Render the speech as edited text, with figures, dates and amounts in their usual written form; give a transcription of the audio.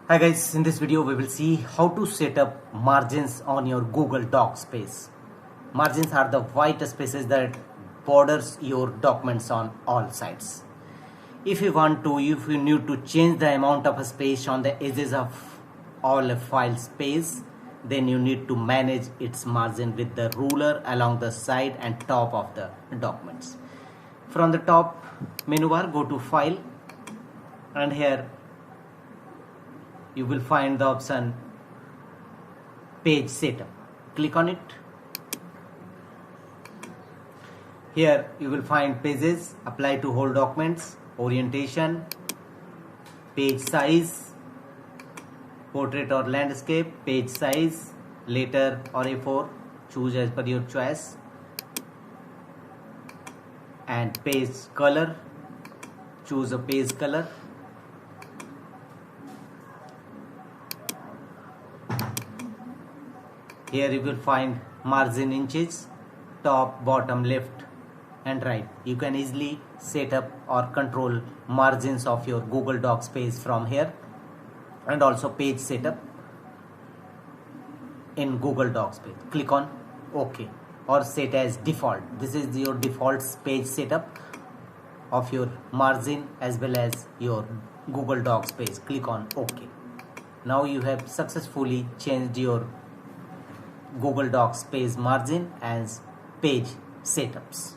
Hi guys, in this video we will see how to set up margins on your Google Doc space. Margins are the white spaces that borders your documents on all sides. If you need to change the amount of space on the edges of all a file space, then you need to manage its margin with the ruler along the side and top of the documents. From the top menu bar, go to File, and here you will find the option Page Setup. Click on it. Here you will find pages, apply to whole documents, orientation, page size, portrait or landscape, page size, letter or A4, choose as per your choice, and page color, choose a page color. Here you will find margin inches, top, bottom, left and right. You can easily set up or control margins of your Google Docs page from here, and also page setup in Google Docs page. Click on OK or set as default. This is your default page setup of your margin as well as your Google Docs page. Click on OK. Now you have successfully changed your Google Docs page margin as page setups.